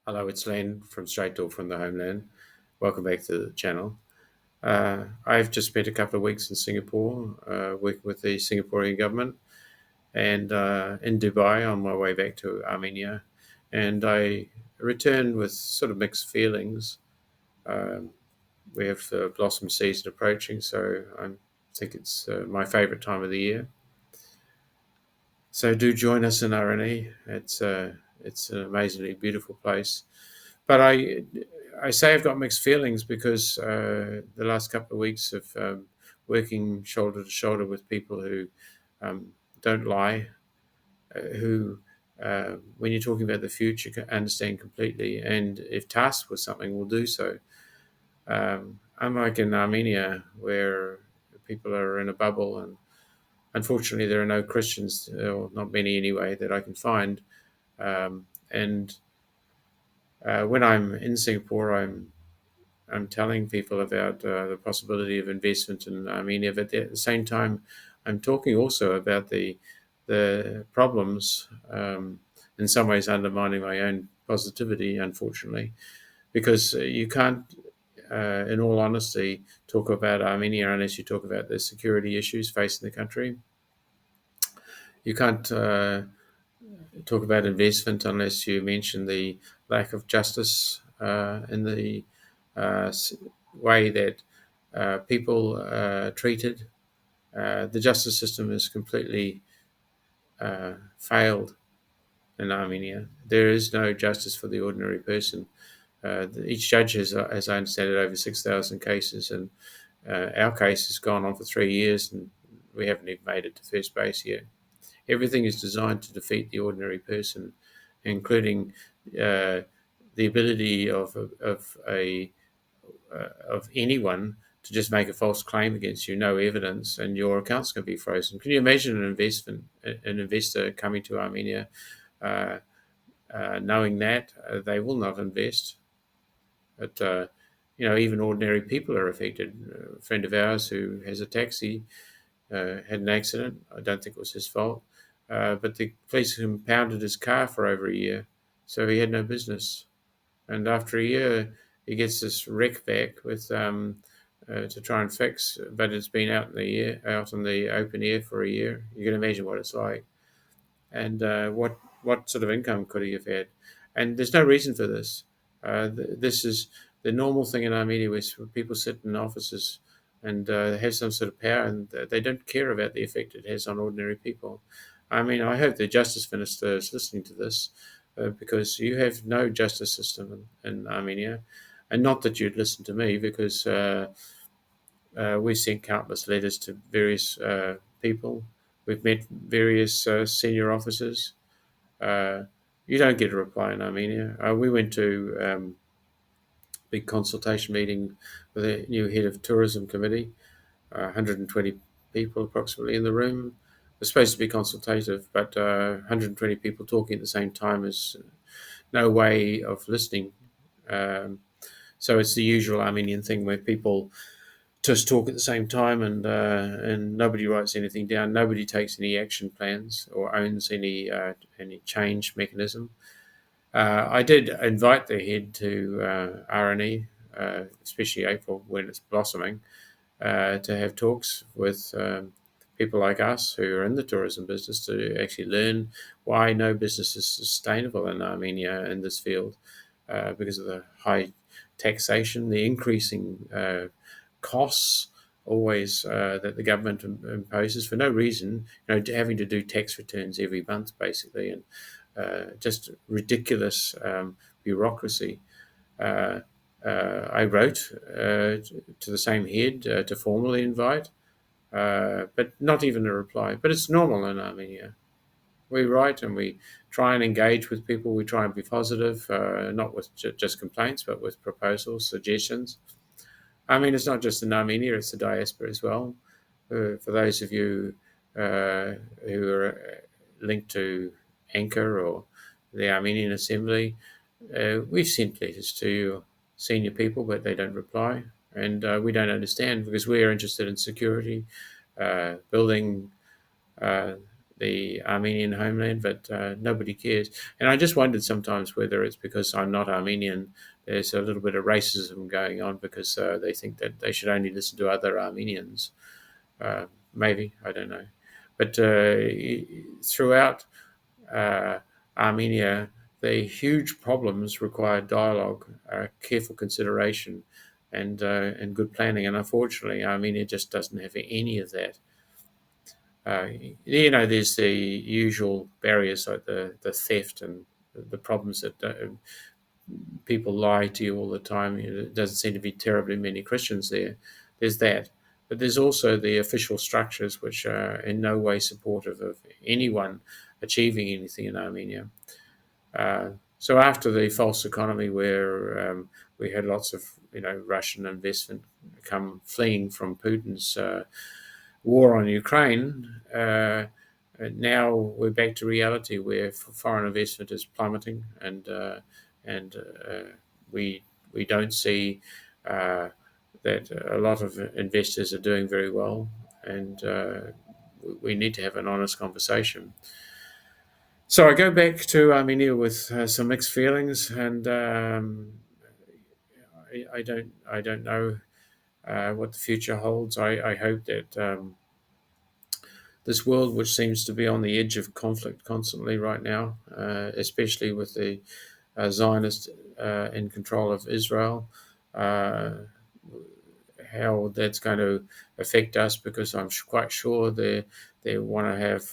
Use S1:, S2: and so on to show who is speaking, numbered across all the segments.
S1: Hello, it's Len from Talk from the Homeland. Welcome back to the channel. I've just spent a couple of weeks in Singapore, working with the Singaporean government, and in Dubai on my way back to Armenia. And I returned with sort of mixed feelings. Um, we have the blossom season approaching, so I think it's my favourite time of the year. So do join us in RNE. It's an amazingly beautiful place. But I say I've got mixed feelings because the last couple of weeks of working shoulder to shoulder with people who don't lie, who, when you're talking about the future, can understand completely, and if tasked with something, will do so. Unlike in Armenia, where people are in a bubble, and unfortunately there are no Christians, or not many anyway, that I can find. And when I'm in Singapore, I'm telling people about the possibility of investment in Armenia, but at the same time, I'm talking also about the problems, in some ways undermining my own positivity, unfortunately, because you can't, in all honesty, talk about Armenia unless you talk about the security issues facing the country. You can't talk about investment unless you mention the lack of justice in the uh, way that people are treated. The justice system is completely failed in Armenia. There is no justice for the ordinary person. Each judge has, as I understand it, over 6,000 cases, and our case has gone on for 3 years, and we haven't even made it to first base yet. Everything is designed to defeat the ordinary person, including uh, the ability of anyone to just make a false claim against you, no evidence, and your accounts can be frozen. Can you imagine an investor coming to Armenia, uh, knowing that they will not invest? But even ordinary people are affected. A friend of ours who has a taxi had an accident. I don't think it was his fault, but the police impounded his car for over a year, so he had no business. And after a year, he gets this wreck back with to try and fix, but it's been out in the open air for a year. You can imagine what it's like, and what sort of income could he have had? And there's no reason for this. This is the normal thing in Armenia, where people sit in offices and have some sort of power, and they don't care about the effect it has on ordinary people. I mean, I hope the justice minister is listening to this, because you have no justice system in Armenia, and not that you'd listen to me, because we sent countless letters to various people. We've met various senior officers. Uh, you don't get a reply in Armenia. We went to big consultation meeting with a new head of tourism committee, 120 people approximately in the room. It's supposed to be consultative, but 120 people talking at the same time is no way of listening. Um, so it's the usual Armenian thing where people just talk at the same time, and nobody writes anything down. Nobody takes any action plans or owns any change mechanism. I did invite the head to RNE, especially April when it's blossoming, to have talks with people like us who are in the tourism business to actually learn why no business is sustainable in Armenia in this field, because of the high taxation, the increasing costs always that the government imposes for no reason, having to do tax returns every month basically, and just ridiculous bureaucracy. Uh, I wrote to the same head to formally invite, but not even a reply. But it's normal in Armenia. We write and we try and engage with people. We try and be positive, not with just complaints, but with proposals, suggestions. I mean, it's not just in Armenia, it's the diaspora as well. For those of you who are linked to Anchor or the Armenian Assembly, we've sent letters to senior people, but they don't reply. And we don't understand, because we are interested in security, building uh, the Armenian homeland, but nobody cares. And I just wondered sometimes whether it's because I'm not Armenian. There's a little bit of racism going on because they think that they should only listen to other Armenians. Uh, Maybe, I don't know. But throughout uh, Armenia, the huge problems require dialogue, careful consideration, and good planning. And unfortunately, Armenia just doesn't have any of that. Uh, there's the usual barriers like the theft and the problems that people lie to you all the time. There doesn't seem to be terribly many Christians there. There's that. But there's also the official structures which are in no way supportive of anyone achieving anything in Armenia. Uh, so after the false economy, where we had lots of Russian investment come fleeing from Putin's war on Ukraine, now we're back to reality where foreign investment is plummeting, and we don't see that a lot of investors are doing very well, and we need to have an honest conversation. So I go back to Armenia with some mixed feelings, and I don't know what the future holds. I hope that this world, which seems to be on the edge of conflict constantly right now, especially with the Zionists in control of Israel, uh, how that's going to affect us, because I'm quite sure they want to have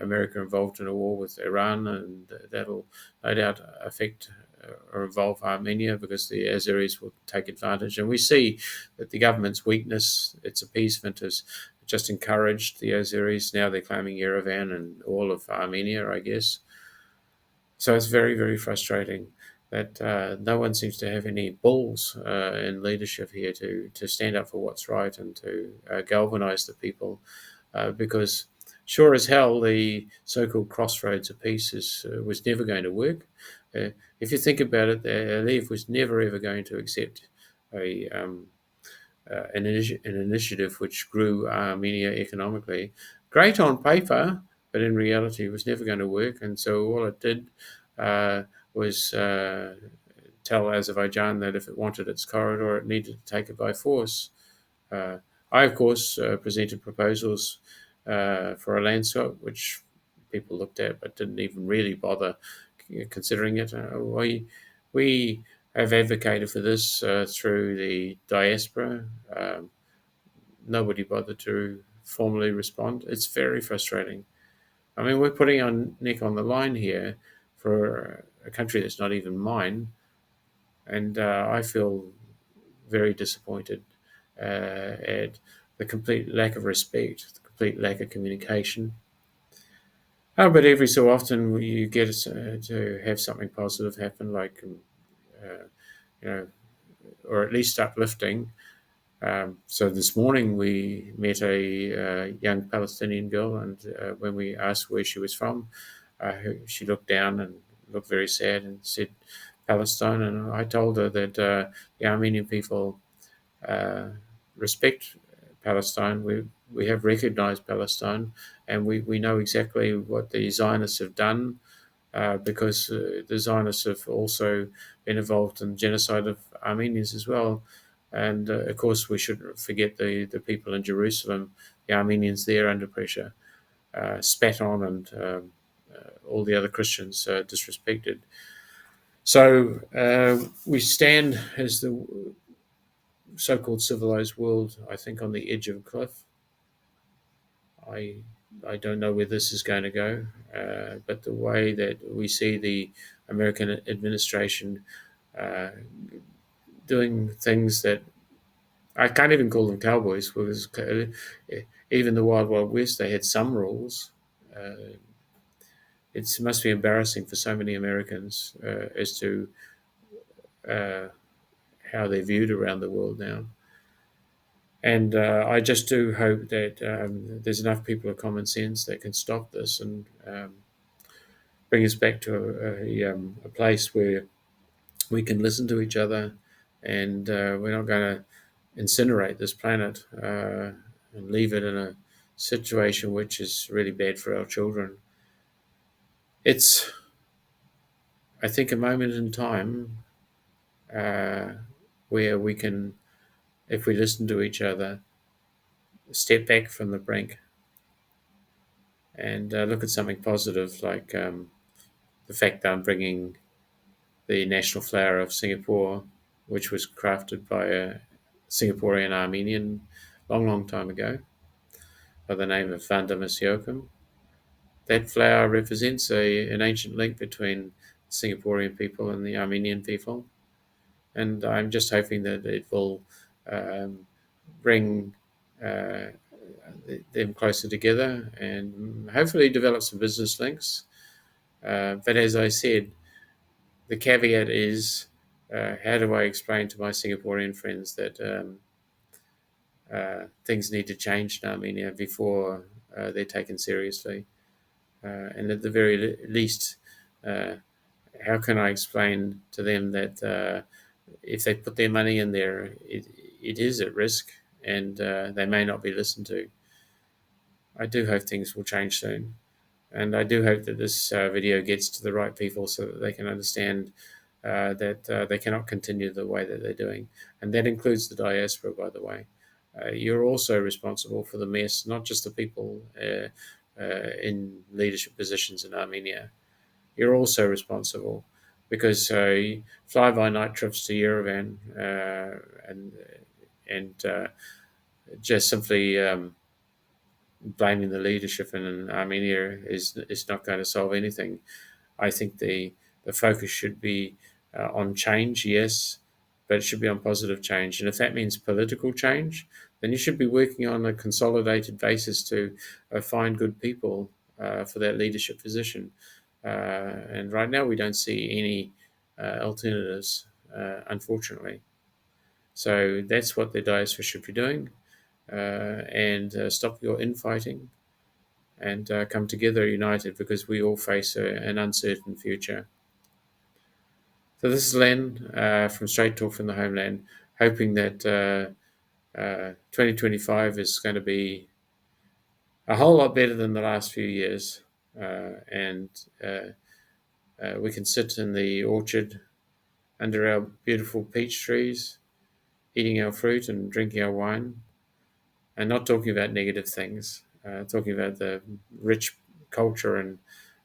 S1: America involved in a war with Iran, and that'll no doubt affect or involve Armenia, because the Azeris will take advantage. And we see that the government's weakness, its appeasement, has just encouraged the Azeris. Now they're claiming Yerevan and all of Armenia, I guess. So it's very, very frustrating that no one seems to have any balls in leadership here to stand up for what's right and to galvanize the people, because sure as hell the so-called crossroads of peace was never going to work. If you think about it, Aliyev was never ever going to accept a an initiative which grew Armenia economically. Great on paper, but in reality, it was never going to work. And so all it did was tell Azerbaijan that if it wanted its corridor, it needed to take it by force. Uh, I, of course, presented proposals for a land swap, which people looked at but didn't even really bother considering it. We have advocated for this through the diaspora. Nobody bothered to formally respond. It's very frustrating. I mean, we're putting our neck on the line here for a country that's not even mine, and I feel very disappointed at the complete lack of respect, the complete lack of communication. But every so often you get to have something positive happen, like uh, you know, or at least uplifting. So this morning we met a young Palestinian girl, and when we asked where she was from, she looked down and looked very sad and said Palestine. And I told her that the Armenian people uh, respect Palestine. We have recognized Palestine, and we know exactly what the Zionists have done, because the Zionists have also been involved in genocide of Armenians as well. And of course, we shouldn't forget the people in Jerusalem, the Armenians there under pressure, spat on, and all the other Christians disrespected. So we stand as the so-called civilized world, I think, on the edge of a cliff. I I don't know where this is going to go, but the way that we see the American administration uh, doing things that I can't even call them cowboys, because even the Wild Wild West, they had some rules. Uh, it must be embarrassing for so many Americans as to uh, how they're viewed around the world now. And I just do hope that there's enough people of common sense that can stop this and bring us back to a place where we can listen to each other, and we're not going to incinerate this planet and leave it in a situation which is really bad for our children. It's, I think, a moment in time uh, where we can, if we listen to each other, step back from the brink and look at something positive, like the fact that I'm bringing the national flower of Singapore, which was crafted by a Singaporean Armenian long, long time ago by the name of Vanda Yoakum. That flower represents an ancient link between the Singaporean people and the Armenian people. And I'm just hoping that it will um, bring uh, them closer together and hopefully develop some business links. But as I said, the caveat is, how do I explain to my Singaporean friends that things need to change in Armenia before they're taken seriously? And at the very least, uh, how can I explain to them that if they put their money in there, it is at risk and they may not be listened to? I do hope things will change soon. And I do hope that this video gets to the right people so that they can understand that they cannot continue the way that they're doing. And that includes the diaspora, by the way. You're also responsible for the mess, not just the people in leadership positions in Armenia. You're also responsible because fly-by-night trips to Yerevan and just simply blaming the leadership in Armenia is not going to solve anything. I think the focus should be on change, yes, but it should be on positive change. And if that means political change, then you should be working on a consolidated basis to find good people for that leadership position. And right now, we don't see any alternatives, unfortunately. So that's what the diaspora should be doing, and stop your infighting and come together united because we all face an uncertain future. So this is Len from Straight Talk from the Homeland, hoping that 2025 is going to be a whole lot better than the last few years, and we can sit in the orchard under our beautiful peach trees, eating our fruit and drinking our wine, and not talking about negative things, talking about the rich culture and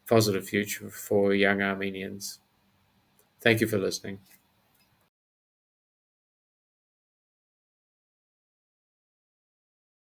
S1: positive future for young Armenians. Thank you for listening.